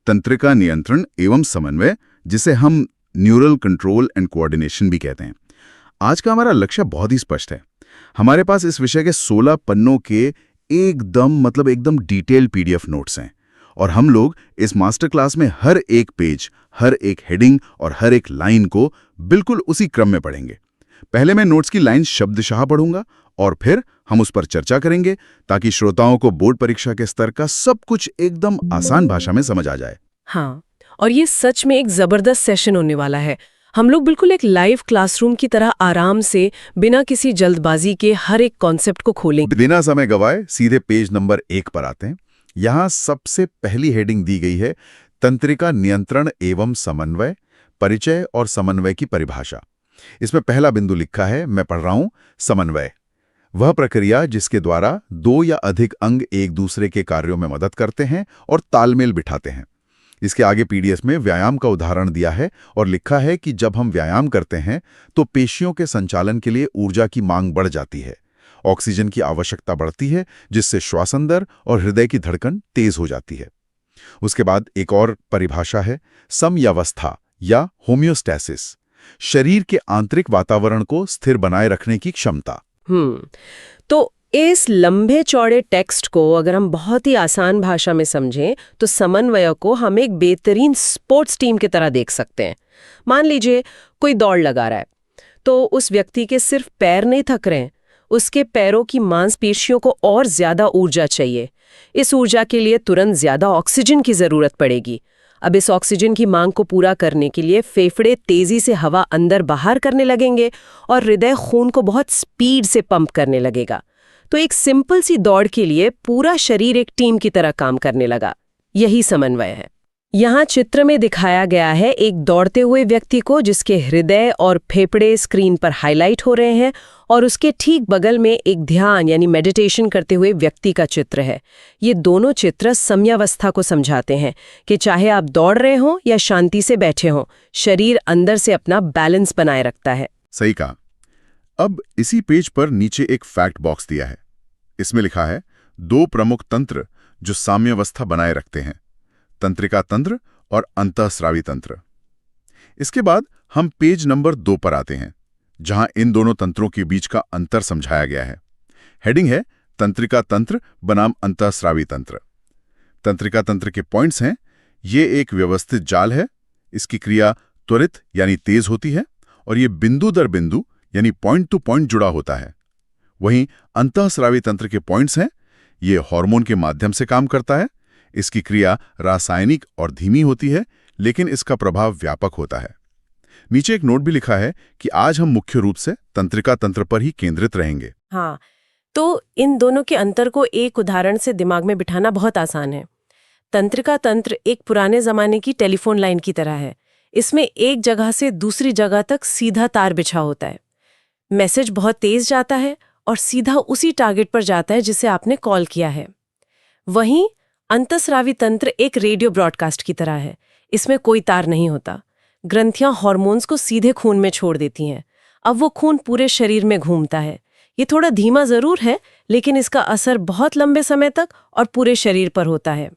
तंत्रिका नियंत्रण एवं समन्वय, जिसे हम न्यूरल कंट्रोल एंड कोऑर्डिनेशन भी कहते हैं। आज का हमारा लक्ष्य बहुत ही स्पष्ट है। हमारे पास इस विषय के 16 पन्नों के एकदम डिटेल्ड पीडीएफ नोट्स हैं और हम लोग इस मास्टर क्लास में हर एक पेज, हर एक हेडिंग और हर एक लाइन को बिल्कुल उसी क्रम में पढ़ेंगे। पहले मैं नोट्स की लाइन शब्दशः पढ़ूंगा और फिर हम उस पर चर्चा करेंगे ताकि श्रोताओं को बोर्ड परीक्षा के स्तर का सब कुछ एकदम आसान भाषा में समझ आ जाए। हाँ, और ये सच में एक जबरदस्त सेशन होने वाला है। हम लोग बिल्कुल एक लाइव क्लासरूम की तरह आराम से, बिना किसी जल्दबाजी के हर एक कॉन्सेप्ट को खोलेंगे। बिना समय गवाए सीधे पेज नंबर 1 पर आते हैं। यहाँ सबसे पहली हेडिंग दी गई है तंत्रिका नियंत्रण एवं समन्वय, परिचय और समन्वय की परिभाषा। इसमें पहला बिंदु लिखा है, मैं पढ़ रहा हूं, समन्वय वह प्रक्रिया जिसके द्वारा दो या अधिक अंग एक दूसरे के कार्यों में मदद करते हैं और तालमेल बिठाते हैं। इसके आगे पीडीएफ में व्यायाम का उदाहरण दिया है और लिखा है कि जब हम व्यायाम करते हैं तो पेशियों के संचालन के लिए ऊर्जा की मांग बढ़ जाती है, ऑक्सीजन की आवश्यकता बढ़ती है, जिससे श्वासन दर और हृदय की धड़कन तेज हो जाती है। उसके बाद एक और परिभाषा है, समयावस्था या होम्योस्टैसिस, शरीर के आंतरिक वातावरण को स्थिर बनाए रखने की क्षमता। तो इस लंबे चौड़े टेक्स्ट को अगर हम बहुत ही आसान भाषा में समझें तो समन्वय को हम एक बेहतरीन स्पोर्ट्स टीम की तरह देख सकते हैं। मान लीजिए कोई दौड़ लगा रहा है तो उस व्यक्ति के सिर्फ पैर नहीं थक रहे हैं, उसके पैरों की मांसपेशियों को और ज्यादा ऊर्जा चाहिए। इस ऊर्जा के लिए तुरंत ज्यादा ऑक्सीजन की जरूरत पड़ेगी। अब इस ऑक्सीजन की मांग को पूरा करने के लिए फेफड़े तेजी से हवा अंदर बाहर करने लगेंगे और हृदय खून को बहुत स्पीड से पंप करने लगेगा। तो एक सिंपल सी दौड़ के लिए पूरा शरीर एक टीम की तरह काम करने लगा। यही समन्वय है। यहाँ चित्र में दिखाया गया है एक दौड़ते हुए व्यक्ति को जिसके हृदय और फेफड़े स्क्रीन पर हाईलाइट हो रहे हैं और उसके ठीक बगल में एक ध्यान यानी मेडिटेशन करते हुए व्यक्ति का चित्र है। ये दोनों चित्र समयावस्था को समझाते हैं कि चाहे आप दौड़ रहे हों या शांति से बैठे हों, शरीर अंदर से अपना बैलेंस बनाए रखता है। सही कहा। अब इसी पेज पर नीचे एक फैक्ट बॉक्स दिया है। इसमें लिखा है 2 प्रमुख तंत्र जो साम्यावस्था बनाए रखते हैं, तंत्रिका तंत्र और अंतःस्रावी तंत्र। इसके बाद हम पेज नंबर 2 पर आते हैं जहां इन दोनों तंत्रों के बीच का अंतर समझाया गया है। हेडिंग है तंत्रिका तंत्र बनाम अंतःस्रावी तंत्र। तंत्रिका तंत्र के पॉइंट्स हैं, ये एक व्यवस्थित जाल है, इसकी क्रिया त्वरित यानी तेज होती है और ये बिंदु दर बिंदु यानी पॉइंट टू पॉइंट जुड़ा होता है। वहीं अंतःस्रावी तंत्र के पॉइंट्स हैं, ये हार्मोन के माध्यम से काम करता है, इसकी क्रिया रासायनिक और धीमी होती है लेकिन इसका प्रभाव व्यापक होता है। नीचे एक नोट भी लिखा है कि आज हम मुख्य रूप से तंत्रिका तंत्र पर ही केंद्रित रहेंगे। हाँ, तो इन दोनों के अंतर को एक उदाहरण से दिमाग में बिठाना बहुत आसान है। तंत्रिका तंत्र एक पुराने जमाने की टेलीफोन लाइन की तरह है। इसमें एक जगह से दूसरी जगह तक सीधा तार बिछा होता है। मैसेज बहुत तेज जाता है और सीधा उसी टारगेट पर जाता है जिसे आपने कॉल किया है। वहीं अंतःस्रावी तंत्र एक रेडियो ब्रॉडकास्ट की तरह है। इसमें कोई तार नहीं होता। ग्रंथियां हार्मोन्स को सीधे खून में छोड़ देती हैं। अब वो खून पूरे शरीर में घूमता है। ये थोड़ा धीमा जरूर है लेकिन इसका असर बहुत लंबे समय तक और पूरे शरीर पर होता है।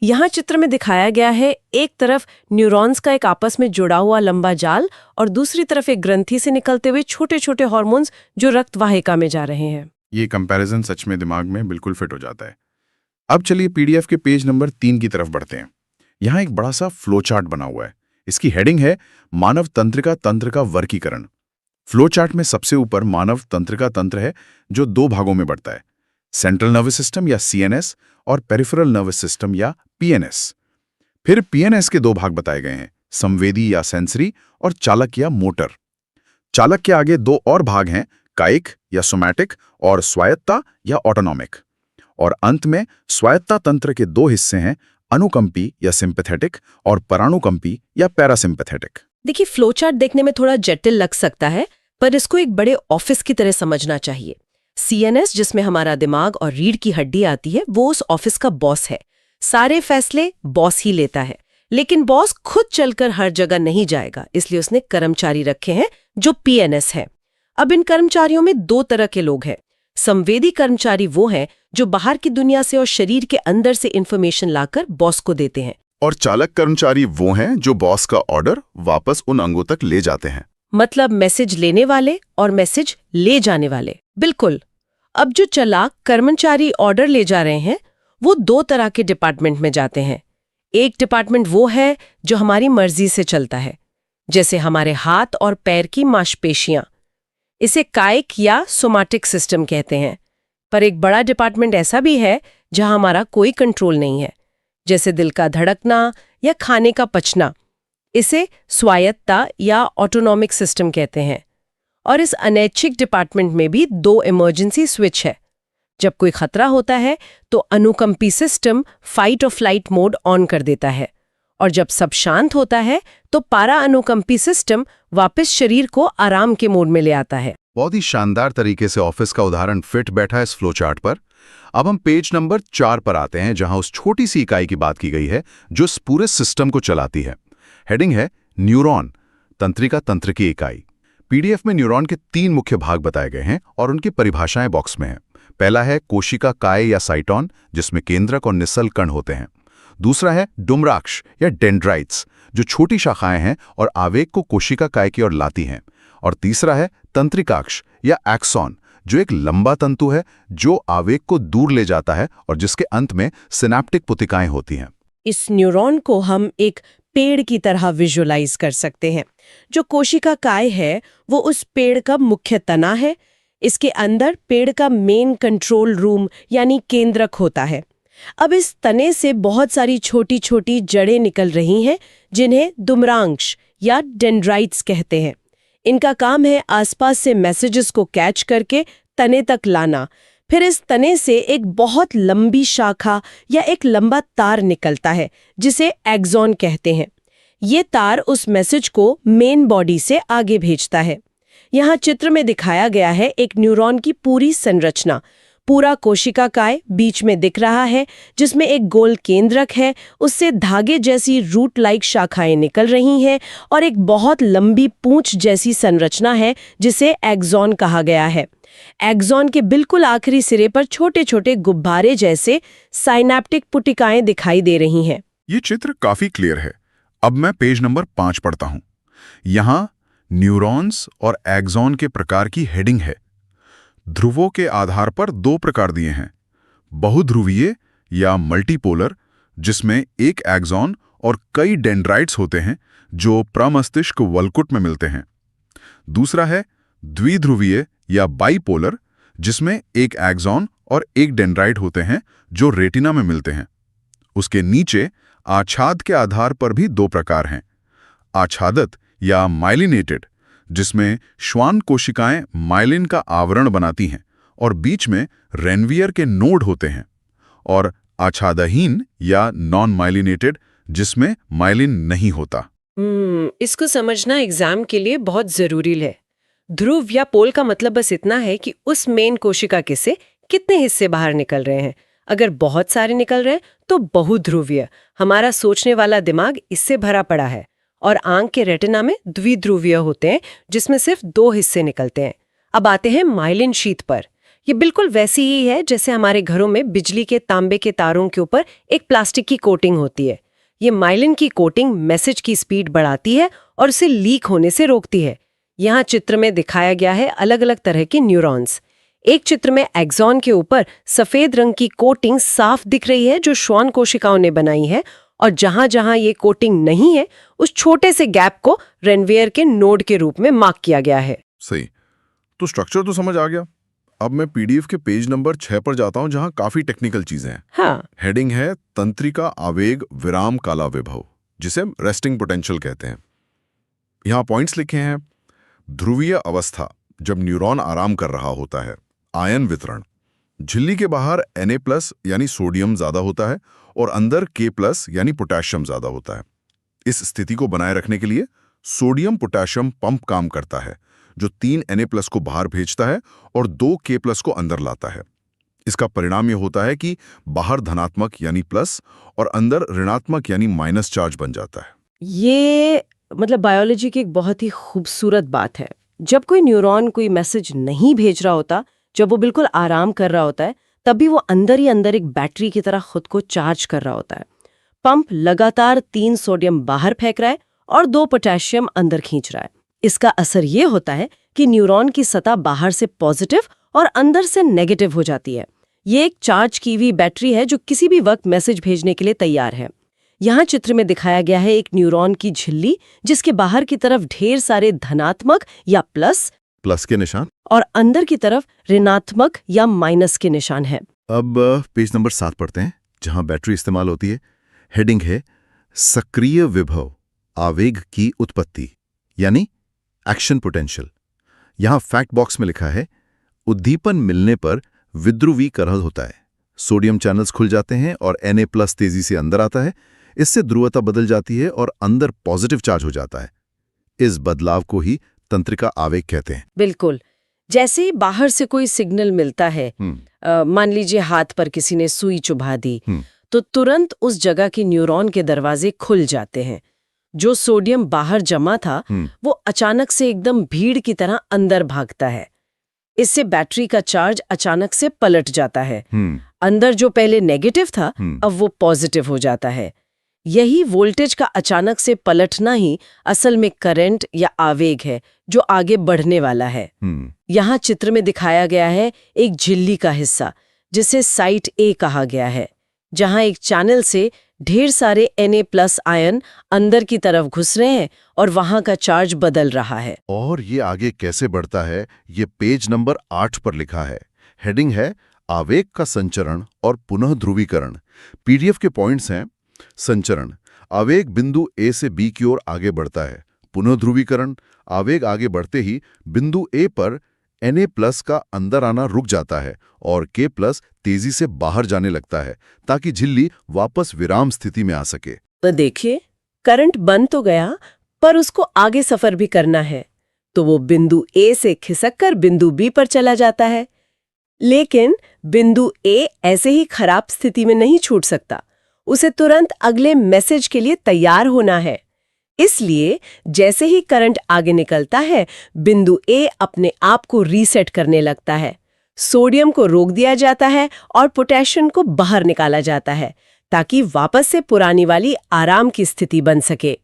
यहाँ चित्र में दिखाया गया है, एक तरफ न्यूरॉन्स का एक आपस में जुड़ा हुआ लंबा जाल और दूसरी तरफ एक ग्रंथि से निकलते हुए छोटे छोटे हार्मोन्स जो रक्त वाहिका में जा रहे हैं। ये कंपैरिजन सच में दिमाग में बिल्कुल फिट हो जाता है। अब चलिए पीडीएफ के पेज नंबर 3 की तरफ बढ़ते हैं। यहाँ एक बड़ा सा फ्लो चार्ट बना हुआ है। इसकी हेडिंग है मानव तंत्रिका तंत्र का वर्गीकरण। फ्लो चार्ट में सबसे ऊपर मानव तंत्रिका तंत्र है जो 2 भागों में बढ़ता है, सेंट्रल नर्वस सिस्टम या सीएनएस और पेरिफेरल नर्वस सिस्टम या पीएनएस। फिर पीएनएस के 2 भाग बताए गए हैं, संवेदी या सेंसरी और चालक या मोटर। चालक के आगे 2 और भाग हैं, कायिक या सोमैटिक और स्वायत्ता या ऑटोनॉमिक। और अंत में स्वायत्ता तंत्र के 2 हिस्से हैं, अनुकंपी या सिंपैथेटिक और परानुकंपी या पैरासिम्पैथेटिक। देखिए, फ्लो चार्ट देखने में थोड़ा जटिल लग सकता है पर इसको एक बड़े ऑफिस की तरह समझना चाहिए। सीएनएस, जिसमें हमारा दिमाग और रीढ़ की हड्डी आती है, वो उस ऑफिस का बॉस है। सारे फैसले बॉस ही लेता है, लेकिन बॉस खुद चलकर हर जगह नहीं जाएगा, इसलिए उसने कर्मचारी रखे हैं जो पीएनएस है। अब इन कर्मचारियों में 2 तरह के लोग हैं। संवेदी कर्मचारी वो हैं जो बाहर की दुनिया से और शरीर के अंदर से इंफॉर्मेशन लाकर बॉस को देते हैं। और चालक कर्मचारी वो हैं जो बॉस का ऑर्डर वापस उन अंगों तक ले जाते हैं। मतलब मैसेज लेने वाले और मैसेज ले जाने वाले। बिल्कुल। अब जो चालाक कर्मचारी ऑर्डर ले जा रहे हैं वो दो तरह के डिपार्टमेंट में जाते हैं। एक डिपार्टमेंट वो है जो हमारी मर्जी से चलता है, जैसे हमारे हाथ और पैर की मांसपेशियां। इसे कायिक या सोमैटिक सिस्टम कहते हैं। पर एक बड़ा डिपार्टमेंट ऐसा भी है जहां हमारा कोई कंट्रोल नहीं है, जैसे दिल का धड़कना या खाने का पचना। इसे स्वायत्तता या ऑटोनॉमिक सिस्टम कहते हैं। और इस अनैच्छिक डिपार्टमेंट में भी दो इमरजेंसी स्विच है। जब कोई खतरा होता है तो अनुकंपी सिस्टम फाइट और फ्लाइट मोड ऑन कर देता है, और जब सब शांत होता है तो पारा अनुकंपी सिस्टम वापस शरीर को आराम के मोड में ले आता है। बहुत ही शानदार तरीके से ऑफिस का उदाहरण फिट बैठा है इस फ्लो चार्ट पर। अब हम पेज नंबर 4 पर आते हैं, जहां उस छोटी सी इकाई की बात की गई है जो इस पूरे सिस्टम को चलाती है। हेडिंग है न्यूरॉन, तंत्रिका तंत्र की इकाई। पीडीएफ में न्यूरॉन के 3 मुख्य भाग बताए गए हैं और उनकी परिभाषाएं बॉक्स में हैं। पहला है कोशिका काय या साइटॉन, जिसमें केंद्रक और निस्सल कण होते हैं। दूसरा है डुम्राक्ष या डेंड्राइट्स, जो छोटी शाखाएं हैं और आवेग को कोशिका काय की ओर लाती हैं। और तीसरा है तंत्रिकाक्ष या एक्सॉन, जो एक लंबा तंतु है जो आवेग को दूर ले जाता है और जिसके अंत में सिनेप्टिक पुतिकाएं होती हैं। इस न्यूरॉन को हम एक पेड़ की तरह विजुअलाइज कर सकते हैं। जो कोशिका काय है वो उस पेड़ का मुख्य तना है। इसके अंदर पेड़ का मेन कंट्रोल रूम यानी केंद्रक होता है। अब इस तने से बहुत सारी छोटी छोटी जड़ें निकल रही हैं, जिन्हें दुम्रांश या डेंड्राइट्स कहते हैं। इनका काम है आसपास से मैसेजेस को कैच करके तने तक लाना। फिर इस तने से एक बहुत लंबी शाखा या एक लंबा तार निकलता है, जिसे एक्सॉन कहते हैं। ये तार उस मैसेज को मेन बॉडी से आगे भेजता है। यहाँ चित्र में दिखाया गया है एक न्यूरॉन की पूरी संरचना। पूरा कोशिका काय बीच में दिख रहा है, जिसमें एक गोल केंद्रक है, उससे धागे जैसी रूट लाइक शाखाएं निकल रही हैं और एक बहुत लंबी पूंछ जैसी संरचना है जिसे एक्सॉन कहा गया है। एक्सॉन के बिल्कुल आखिरी सिरे पर छोटे छोटे गुब्बारे जैसे साइनेप्टिक पुटिकाएं दिखाई दे रही हैं। ये चित्र काफी क्लियर है। अब मैं पेज नंबर 5 पढ़ता हूं। यहां न्यूरॉन्स और एक्सॉन के प्रकार की हेडिंग है। ध्रुवों के आधार पर 2 प्रकार दिए हैं, बहुध्रुवीय या मल्टीपोलर, जिसमें एक एक्सॉन और कई डेंड्राइट्स होते हैं जो प्रमस्तिष्क वलकुट में मिलते हैं। दूसरा है द्विध्रुवीय या बाइपोलर, जिसमें एक एक्सॉन और एक डेंड्राइट होते हैं जो रेटिना में मिलते हैं। उसके नीचे आच्छाद के आधार पर भी 2 प्रकार हैं, आच्छादित या माइलिनेटेड, जिसमें श्वान कोशिकाएं माइलिन का आवरण बनाती हैं और बीच में रेनवियर के नोड होते हैं, और आच्छादहीन या नॉन माइलिनेटेड, जिसमें माइलिन नहीं होता। इसको समझना एग्जाम के लिए बहुत जरूरी है। ध्रुव या पोल का मतलब बस इतना है कि उस मेन कोशिका के से कितने हिस्से बाहर निकल रहे हैं। अगर बहुत सारे निकल रहे हैं तो बहुध्रुवीय। हमारा सोचने वाला दिमाग इससे भरा पड़ा है। और आंख के रेटिना में द्विध्रुवीय होते हैं, जिसमें सिर्फ 2 हिस्से निकलते हैं। अब आते हैं माइलिन शीट पर। ये बिल्कुल वैसी ही है जैसे हमारे घरों में बिजली के तांबे के तारों के ऊपर एक प्लास्टिक की कोटिंग होती है। ये माइलिन की कोटिंग मैसेज की स्पीड बढ़ाती है और उसे लीक होने से रोकती है। यहाँ चित्र में दिखाया गया है अलग अलग तरह के न्यूरॉन्स। एक चित्र में एक्सॉन के ऊपर सफेद रंग की कोटिंग साफ दिख रही है जो श्वान कोशिकाओं ने बनाई है, और जहां जहां ये कोटिंग नहीं है उस छोटे से गैप को रेनवियर के नोड के रूप में मार्क किया गया है। सही, तो स्ट्रक्चर तो समझ आ गया। अब मैं पीडीएफ के पेज नंबर 6 पर जाता हूं, जहां काफी टेक्निकल चीजें हैं। हाँ। हेडिंग है तंत्रिका आवेग विराम काला विभव, जिसे रेस्टिंग पोटेंशियल कहते हैं। यहां पॉइंट्स लिखे हैं। ध्रुवीय अवस्था, जब न्यूरॉन आराम कर रहा होता है। आयन वितरण, झिल्ली के बाहर Na+ यानी सोडियम ज्यादा होता है और अंदर K+ यानी पोटेशियम ज्यादा होता है। इस स्थिति को बनाए रखने के लिए सोडियम पोटेशियम पंप काम करता है, जो 3 Na+ को बाहर भेजता है और 2 K+ को अंदर लाता है। इसका परिणाम यह होता है कि बाहर धनात्मक यानी प्लस और अंदर ऋणात्मक यानी माइनस चार्ज बन जाता है। ये मतलब बायोलॉजी की एक बहुत ही खूबसूरत बात है। जब कोई न्यूरॉन कोई मैसेज नहीं भेज रहा होता, जब वो बिल्कुल आराम कर रहा होता है, तब भी वो अंदर ही अंदर एक बैटरी की तरह खुद को चार्ज कर रहा होता है। पंप लगातार 3 सोडियम बाहर फेंक रहा है और 2 पोटेशियम अंदर खींच रहा है। इसका असर ये होता है कि न्यूरॉन की सतह बाहर से पॉजिटिव और अंदर से नेगेटिव हो जाती है। ये एक चार्ज की हुई बैटरी है जो किसी भी वक्त मैसेज भेजने के लिए तैयार है। यहाँ चित्र में दिखाया गया है एक न्यूरॉन की झिल्ली जिसके बाहर की तरफ ढेर सारे धनात्मक या प्लस के निशान और अंदर की तरफ ऋणात्मक या माइनस के निशान है। अब पेज नंबर 7 पढ़ते हैं, जहां बैटरी इस्तेमाल होती है। हेडिंग है सक्रिय विभव आवेग की उत्पत्ति, यानी एक्शन पोटेंशियल। यहां फैक्ट बॉक्स में लिखा है उद्दीपन मिलने पर विद्रुवीकरण होता है, सोडियम चैनल्स खुल जाते हैं और Na+ तेजी से अंदर आता है। इससे ध्रुवता बदल जाती है और अंदर पॉजिटिव चार्ज हो जाता है। इस बदलाव को ही तंत्रिका आवेग कहते हैं। बिल्कुल, जैसे ही बाहर से कोई सिग्नल मिलता है, मान लीजिए हाथ पर किसी ने सुई चुभा दी, तो तुरंत उस जगह की न्यूरॉन के दरवाजे खुल जाते हैं। जो सोडियम बाहर जमा था वो अचानक से एकदम भीड़ की तरह अंदर भागता है। इससे बैटरी का चार्ज अचानक से पलट जाता है। अंदर जो पहले नेगेटिव था अब वो पॉजिटिव हो जाता है। यही वोल्टेज का अचानक से पलटना ही असल में करंट या आवेग है जो आगे बढ़ने वाला है। यहाँ चित्र में दिखाया गया है एक झिल्ली का हिस्सा जिसे साइट ए कहा गया है, जहाँ एक चैनल से ढेर सारे Na+ आयन अंदर की तरफ घुस रहे हैं और वहां का चार्ज बदल रहा है। और ये आगे कैसे बढ़ता है, ये पेज नंबर 8 पर लिखा है। हेडिंग है आवेग का संचरण और पुनः ध्रुवीकरण। पीडीएफ के पॉइंट्स हैं संचरण, आवेग बिंदु ए से बी की ओर आगे बढ़ता है। पुनः ध्रुवीकरण, आवेग आगे बढ़ते ही बिंदु ए पर Na+ का अंदर आना रुक जाता है और K+ तेजी से बाहर जाने लगता है ताकि झिल्ली वापस विराम स्थिति में आ सके। तो देखिए, करंट बंद तो गया पर उसको आगे सफर भी करना है, तो वो बिंदु ए से खिसककर बिंदु बी पर चला जाता है। लेकिन बिंदु ए ऐसे ही खराब स्थिति में नहीं छूट सकता, उसे तुरंत अगले मैसेज के लिए तैयार होना है। इसलिए जैसे ही करंट आगे निकलता है, बिंदु ए अपने आप को रीसेट करने लगता है। सोडियम को रोक दिया जाता है और पोटेशियम को बाहर निकाला जाता है ताकि वापस से पुरानी वाली आराम की स्थिति बन सके।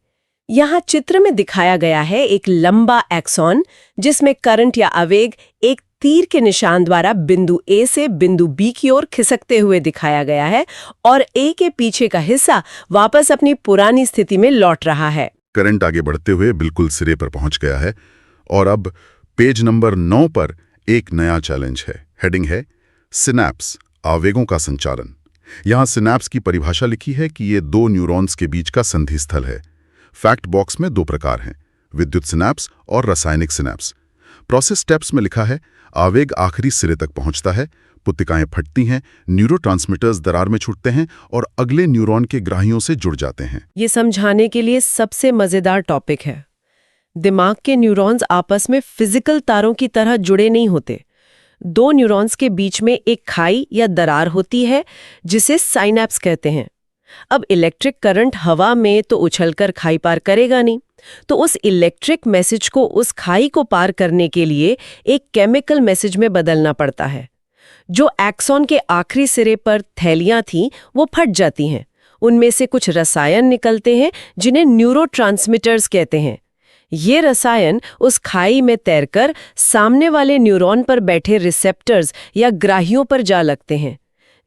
यहाँ चित्र में दिखाया गया है एक लंबा एक्सॉन जिसमें करंट या आवेग एक तीर के निशान द्वारा बिंदु ए से बिंदु बी की ओर खिसकते हुए दिखाया गया है और ए के पीछे का हिस्सा वापस अपनी पुरानी स्थिति में लौट रहा है। करंट आगे बढ़ते हुए बिल्कुल सिरे पर पहुंच गया है और अब पेज नंबर 9 पर एक नया चैलेंज है। हेडिंग है सिनैप्स आवेगों का संचालन। यहां सिनैप्स की परिभाषा लिखी है कि ये 2 न्यूरॉन्स के बीच का संधि स्थल है। फैक्ट बॉक्स में 2 प्रकार हैं, विद्युत सिनैप्स और रासायनिक सिनैप्स। प्रोसेस स्टेप्स में लिखा है आवेग आखिरी सिरे तक पहुंचता है, पुत्तिकाएं फटती हैं, न्यूरोट्रांसमीटर्स दरार में छूटते हैं और अगले न्यूरॉन के ग्राहियों से जुड़ जाते हैं। ये समझाने के लिए सबसे मजेदार टॉपिक है। दिमाग के न्यूरॉन्स आपस में फिजिकल तारों की तरह जुड़े नहीं होते। 2 न्यूरॉन्स के बीच में एक खाई या दरार होती है जिसे साइनैप्स कहते हैं। अब इलेक्ट्रिक करंट हवा में तो उछलकर खाई पार करेगा नहीं, तो उस इलेक्ट्रिक मैसेज को उस खाई को पार करने के लिए एक केमिकल मैसेज में बदलना पड़ता है। जो एक्सॉन के आखिरी सिरे पर थैलियां थीं वो फट जाती हैं। उनमें से कुछ रसायन निकलते हैं जिन्हें न्यूरोट्रांसमीटर्स कहते हैं। ये रसायन उस खाई में तैरकर सामने वाले न्यूरॉन पर बैठे रिसेप्टर्स या ग्राहियों पर जा लगते हैं।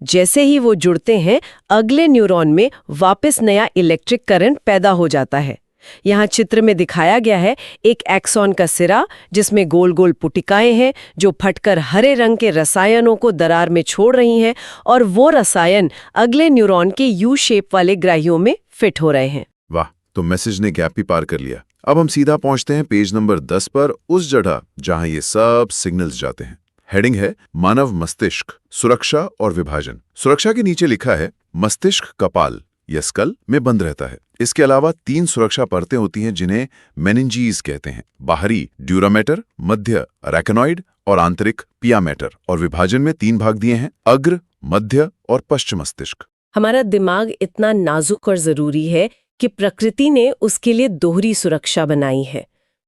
जैसे ही वो जुड़ते हैं, अगले न्यूरॉन में वापस नया इलेक्ट्रिक करंट पैदा हो जाता है। यहाँ चित्र में दिखाया गया है एक एक्सॉन का सिरा जिसमें गोल गोल पुटिकाएं हैं जो फटकर हरे रंग के रसायनों को दरार में छोड़ रही हैं और वो रसायन अगले न्यूरॉन के यू शेप वाले ग्राहियों में फिट हो रहे हैं। वाह, तो मैसेज ने गैप भी पार कर लिया। अब हम सीधा पहुंचते हैं पेज नंबर 10 पर, उस जगह जहां ये सब सिग्नल्स जाते हैं। हेडिंग है मानव मस्तिष्क, सुरक्षा और विभाजन। सुरक्षा के नीचे लिखा है मस्तिष्क कपाल या स्कल में बंद रहता है। इसके अलावा 3 सुरक्षा परतें होती हैं जिन्हें मेनिंजीज कहते हैं। बाहरी ड्यूरामेटर, मध्य अरैकेनॉइड और आंतरिक पिया मैटर। और विभाजन में 3 भाग दिए हैं, अग्र, मध्य और पश्चिम मस्तिष्क। हमारा दिमाग इतना नाजुक और जरूरी है कि प्रकृति ने उसके लिए दोहरी सुरक्षा बनाई है।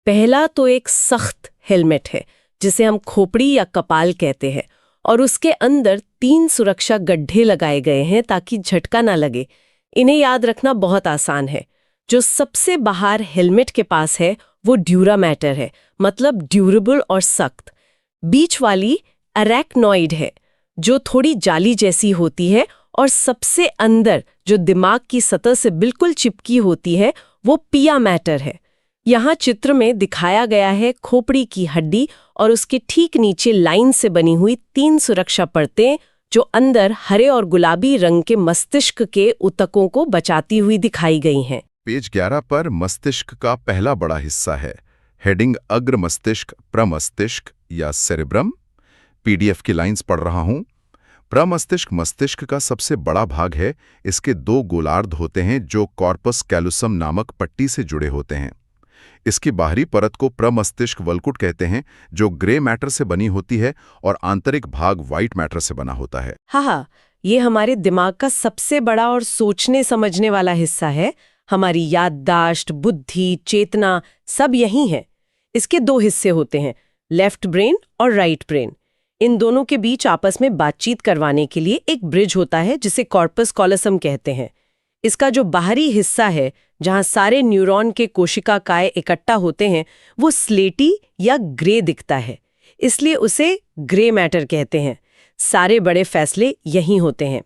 पहला तो एक सख्त हेलमेट है जिसे हम खोपड़ी या कपाल कहते हैं, और उसके अंदर 3 सुरक्षा गड्ढे लगाए गए हैं ताकि झटका ना लगे। इन्हें याद रखना बहुत आसान है। जो सबसे बाहर हेलमेट के पास है वो ड्यूरा मैटर है, मतलब ड्यूरेबल और सख्त। बीच वाली अरैक्नॉइड है, जो थोड़ी जाली जैसी होती है, और सबसे अंदर जो दिमाग की सतह से बिल्कुल चिपकी होती है वो पिया मैटर है। यहाँ चित्र में दिखाया गया है खोपड़ी की हड्डी और उसके ठीक नीचे लाइन से बनी हुई 3 सुरक्षा परतें, जो अंदर हरे और गुलाबी रंग के मस्तिष्क के ऊतकों को बचाती हुई दिखाई गई हैं। पेज 11 पर मस्तिष्क का पहला बड़ा हिस्सा है। हेडिंग अग्र मस्तिष्क, प्रमस्तिष्क या सेरेब्रम। पीडीएफ की लाइंस पढ़ रहा हूं। प्रमस्तिष्क मस्तिष्क का सबसे बड़ा भाग है। इसके 2 गोलार्ध होते हैं जो कॉर्पस कैलुसम नामक पट्टी से जुड़े होते हैं। इसकी बाहरी परत को प्रमस्तिष्क वल्कुट कहते हैं, जो ग्रे मैटर से बनी होती है, और आंतरिक भाग व्हाइट मैटर से बना होता है। हाँ, ये हमारे दिमाग का सबसे बड़ा और सोचने समझने वाला हिस्सा है। हमारी याददाश्त, बुद्धि, चेतना सब यही है। इसके 2 हिस्से होते हैं, लेफ्ट ब्रेन और राइट ब्रेन। इन दोनों के बीच आपस में बातचीत करवाने के लिए एक ब्रिज होता है जिसे कॉर्पस कॉलोसम कहते हैं। इसका जो बाहरी हिस्सा है, जहां सारे न्यूरॉन के कोशिकाएं इकट्ठा होते हैं, वो स्लेटी या ग्रे दिखता है, इसलिए उसे ग्रे मैटर कहते हैं। सारे बड़े फैसले यहीं होते हैं।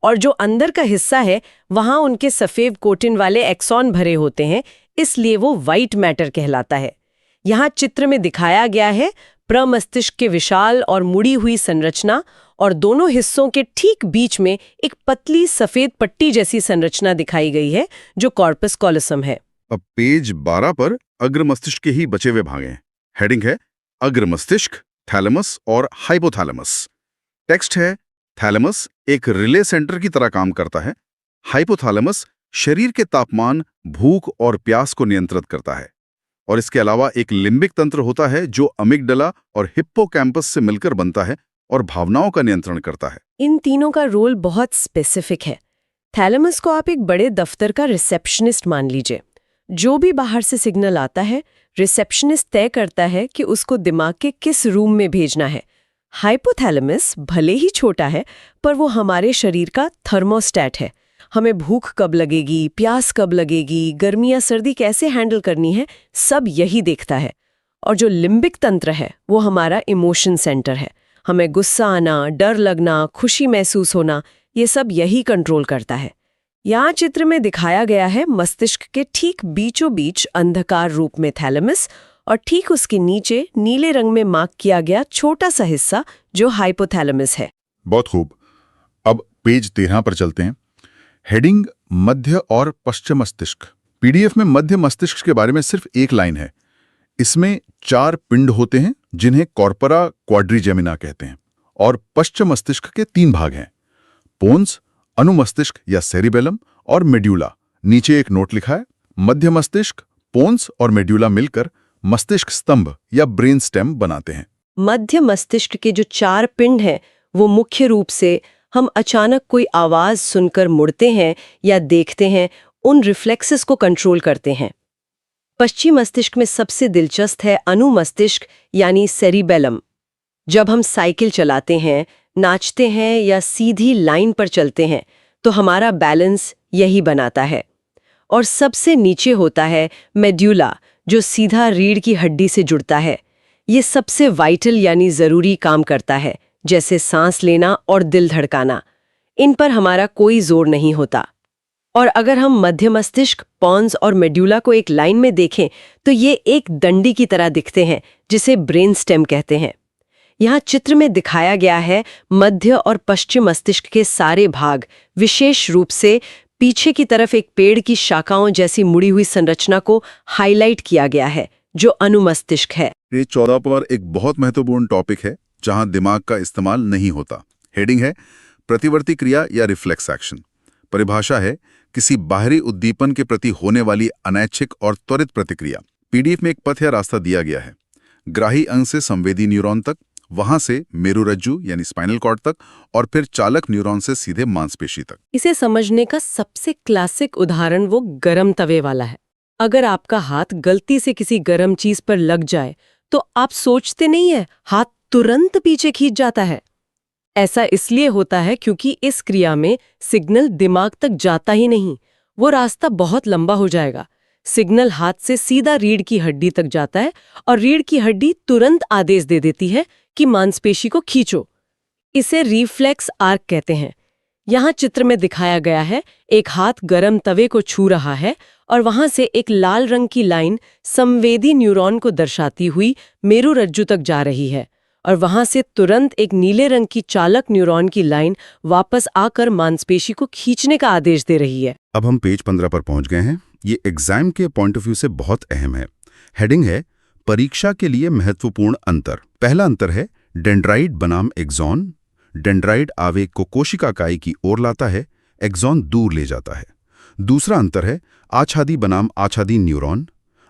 और जो अंदर का हिस्सा है, वहां उनके सफेद कोटिन वाले एक्सॉन भरे होते हैं, इसलिए वो व्हाइट मैटर कहलाता है। यहाँ चित्र में दिखाया गया है प्रमस्तिष्क के विशाल और मुड़ी हुई संरचना, और दोनों हिस्सों के ठीक बीच में एक पतली सफेद पट्टी जैसी संरचना दिखाई गई है, जो कॉर्पस कॉलोसम है। अब पेज 12 पर अग्र मस्तिष्क के ही बचे हुए भाग हैं। हेडिंग है अग्र मस्तिष्क, थैलेमस और हाइपोथैलेमस। टेक्स्ट है, थैलेमस एक रिले सेंटर की तरह काम करता है। हाइपोथैलेमस शरीर के तापमान, भूख और प्यास को नियंत्रित करता है। और इसके अलावा एक लिम्बिक तंत्र होता है जो अमिगडला और हिप्पोकैम्पस से मिलकर बनता है और भावनाओं का नियंत्रण करता है। इन तीनों का रोल बहुत स्पेसिफिक है। थैलेमस को आप एक बड़े दफ्तर का रिसेप्शनिस्ट मान लीजिए। जो भी बाहर से सिग्नल आता है, रिसेप्शनिस्ट तय करता है कि उसको दिमाग के किस रूम में भेजना है। हाइपोथैलेमस भले ही छोटा है, पर वो हमारे शरीर का थर्मोस्टैट है। हमें भूख कब लगेगी, प्यास कब लगेगी, गर्मी या सर्दी कैसे हैंडल करनी है, सब यही देखता है। और जो लिम्बिक तंत्र है, वो हमारा इमोशन सेंटर है। हमें गुस्सा आना, डर लगना, खुशी महसूस होना, ये सब यही कंट्रोल करता है। यहाँ चित्र में दिखाया गया है मस्तिष्क के ठीक बीचों बीच अंधकार रूप में थैलेमस, और ठीक उसके नीचे नीले रंग में मार्क किया गया छोटा सा हिस्सा जो हाइपोथैलेमस है। बहुत खूब। अब पेज 13 पर चलते हैं। हेडिंग मध्य और पश्चिम मस्तिष्क। पीडीएफ में मध्य मस्तिष्क के बारे में सिर्फ एक लाइन है। इसमें 4 पिंड होते हैं जिन्हें कॉर्पोरा क्वाड्रिजेमिना कहते हैं, और पश्चिम मस्तिष्क के 3 भाग हैं, पोन्स, अनुमस्तिष्क या सेरिबेलम और मेड्यूला। नीचे एक नोट लिखा है, मध्य मस्तिष्क, पोन्स और मेड्यूला मिलकर मस्तिष्क स्तंभ या ब्रेन स्टेम बनाते हैं। मध्य मस्तिष्क के जो 4 पिंड हैं, वो मुख्य रूप से हम अचानक कोई आवाज सुनकर मुड़ते हैं या देखते हैं, उन रिफ्लेक्सेस को कंट्रोल करते हैं। पश्चिम मस्तिष्क में सबसे दिलचस्प है अनुमस्तिष्क यानी सेरिबेलम। जब हम साइकिल चलाते हैं, नाचते हैं या सीधी लाइन पर चलते हैं, तो हमारा बैलेंस यही बनाता है। और सबसे नीचे होता है मेड्यूला, जो सीधा रीढ़ की हड्डी से जुड़ता है। ये सबसे वाइटल यानी जरूरी काम करता है, जैसे सांस लेना और दिल धड़काना। इन पर हमारा कोई जोर नहीं होता। और अगर हम मध्य मस्तिष्क, पॉन्स और मेड्यूला को एक लाइन में देखें, तो ये एक डंडी की तरह दिखते हैं, जिसे ब्रेन स्टेम कहते हैं। यहाँ चित्र में दिखाया गया है मध्य और पश्चिम मस्तिष्क के सारे भाग, विशेष रूप से पीछे की तरफ एक पेड़ की शाखाओं जैसी मुड़ी हुई संरचना को हाईलाइट किया गया है, जो अनुमस्तिष्क है। पेज 14 पर एक बहुत महत्वपूर्ण टॉपिक है जहां दिमाग का इस्तेमाल नहीं होता। हेडिंग है प्रतिवर्ती क्रिया या रिफ्लेक्स एक्शन। परिभाषा है किसी बाहरी उद्दीपन के प्रति होने वाली अनैच्छिक और त्वरित प्रतिक्रिया। पीडीएफ में एक पथ या रास्ता दिया गया है, ग्राही अंग से संवेदी न्यूरॉन तक, वहां से मेरुरज्जु यानी स्पाइनल कॉर्ड तक, और फिर चालक न्यूरॉन से सीधे मांसपेशी तक। इसे समझने का सबसे क्लासिक उदाहरण वो गरम तवे वाला है। अगर आपका हाथ गलती से किसी गरम चीज पर लग जाए, तो आप सोचते नहीं है, हाथ तुरंत पीछे खींच जाता है। ऐसा इसलिए होता है क्योंकि इस क्रिया में सिग्नल दिमाग तक जाता ही नहीं, वो रास्ता बहुत लंबा हो जाएगा। सिग्नल हाथ से सीधा रीढ़ की हड्डी तक जाता है और रीढ़ की हड्डी तुरंत आदेश दे देती है कि मांसपेशी को खींचो। इसे रिफ्लेक्स आर्क कहते हैं। यहाँ चित्र में दिखाया गया है, एक हाथ गरम तवे को छू रहा है और वहां से एक लाल रंग की लाइन संवेदी न्यूरॉन को दर्शाती हुई मेरुरज्जु तक जा रही है और वहां से तुरंत एक नीले रंग की चालक न्यूरॉन की लाइन वापस आकर मांसपेशी को खींचने का आदेश दे रही है। अब हम पेज 15 पर पहुंच गए हैं। ये एग्जाम के पॉइंट ऑफ व्यू से बहुत अहम है। हेडिंग है परीक्षा के लिए महत्वपूर्ण अंतर। पहला अंतर है डेंड्राइट बनाम एक्सॉन। डेंड्राइट आवेग को कोशिका काई की ओर लाता है, एक्सॉन दूर ले जाता है। दूसरा अंतर है आच्छादी बनाम आच्छादीन न्यूरॉन।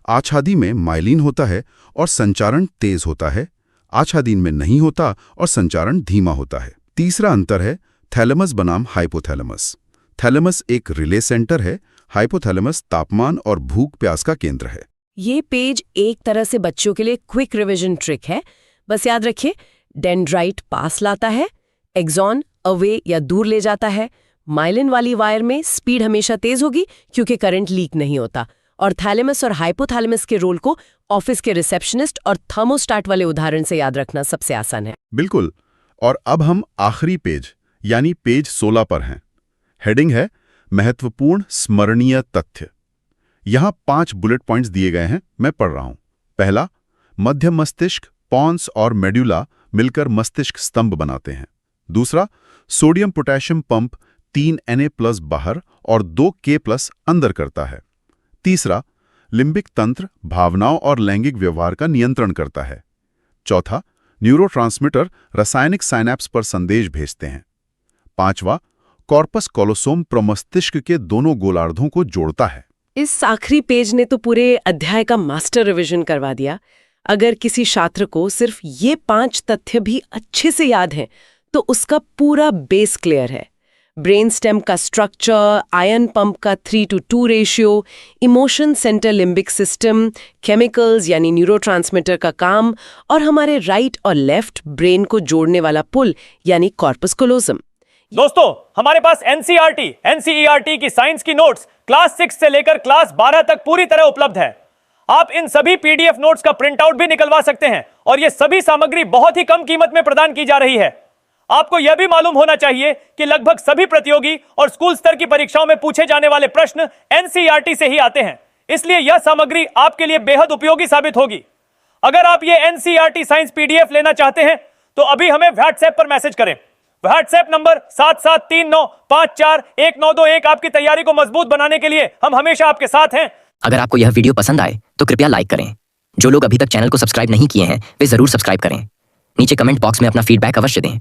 आच्छादी में माइलिन होता है और संचारण तेज होता है, आच्छादीन में नहीं होता और संचारण धीमा होता है। तीसरा अंतर है थैलेमस बनाम हाइपोथैलेमस। थैलेमस एक रिले सेंटर है, हाइपोथैलेमस तापमान और भूख प्यास का केंद्र है। ये पेज एक तरह से बच्चों के लिए क्विक रिवीजन ट्रिक है। बस याद रखिए, डेंड्राइट पास लाता है, एक्सॉन अवे या दूर ले जाता है, माइलिन वाली वायर में स्पीड हमेशा तेज होगी क्योंकि करंट लीक नहीं होता, और थैलेमस और हाइपोथैलेमस के रोल को ऑफिस के रिसेप्शनिस्ट और थर्मोस्टाट वाले उदाहरण से याद रखना सबसे आसान है। बिल्कुल। और अब हम आखिरी पेज यानी पेज 16 पर हैं। हेडिंग है महत्वपूर्ण स्मरणीय तथ्य। यहां 5 बुलेट पॉइंट्स दिए गए हैं, मैं पढ़ रहा हूं। पहला, मध्य मस्तिष्क, पॉन्स और मेड्यूला मिलकर मस्तिष्क स्तंभ बनाते हैं। दूसरा, सोडियम पोटेशियम पंप 3 Na+ बाहर और 2 K+ अंदर करता है। तीसरा, लिम्बिक तंत्र भावनाओं और लैंगिक व्यवहार का नियंत्रण करता है। चौथा, न्यूरोट्रांसमीटर रासायनिक साइनैप्स पर संदेश भेजते हैं। पांचवा, कॉर्पस कॉलोसोम प्रमस्तिष्क के दोनों गोलार्धों को जोड़ता है। इस आखिरी पेज ने तो पूरे अध्याय का मास्टर रिवीजन करवा दिया। अगर किसी छात्र को सिर्फ ये 5 तथ्य भी अच्छे से याद हैं, तो उसका पूरा बेस क्लियर है। ब्रेन स्टेम का स्ट्रक्चर, आयन पंप का 3:2 ratio, emotion centre limbic system, chemicals यानी न्यूरोट्रांसमीटर का काम, और हमारे राइट और लेफ्ट ब्रेन को जोड़ने वाला पुल यानी कॉर्पस कोलोसम। दोस्तों, हमारे पास एनसीईआरटी की साइंस की नोट्स क्लास 6 से लेकर क्लास 12 तक पूरी तरह उपलब्ध है। आप इन सभी पीडीएफ नोट्स का प्रिंट आउट भी निकलवा सकते हैं और यह सभी सामग्री बहुत ही कम कीमत में प्रदान की जा रही है। आपको यह भी मालूम होना चाहिए कि लगभग सभी प्रतियोगी और स्कूल स्तर की परीक्षाओं में पूछे जाने वाले प्रश्न एनसीईआरटी से ही आते हैं, इसलिए यह सामग्री आपके लिए बेहद उपयोगी साबित होगी। अगर आप ये एनसीईआरटी साइंस पीडीएफ लेना चाहते हैं तो अभी हमें व्हाट्सएप पर मैसेज करें। WhatsApp number 7739541921। आपकी तैयारी को मजबूत बनाने के लिए हम हमेशा आपके साथ हैं। अगर आपको यह वीडियो पसंद आए तो कृपया लाइक करें। जो लोग अभी तक चैनल को सब्सक्राइब नहीं किए हैं वे जरूर सब्सक्राइब करें। नीचे कमेंट बॉक्स में अपना फीडबैक अवश्य दें।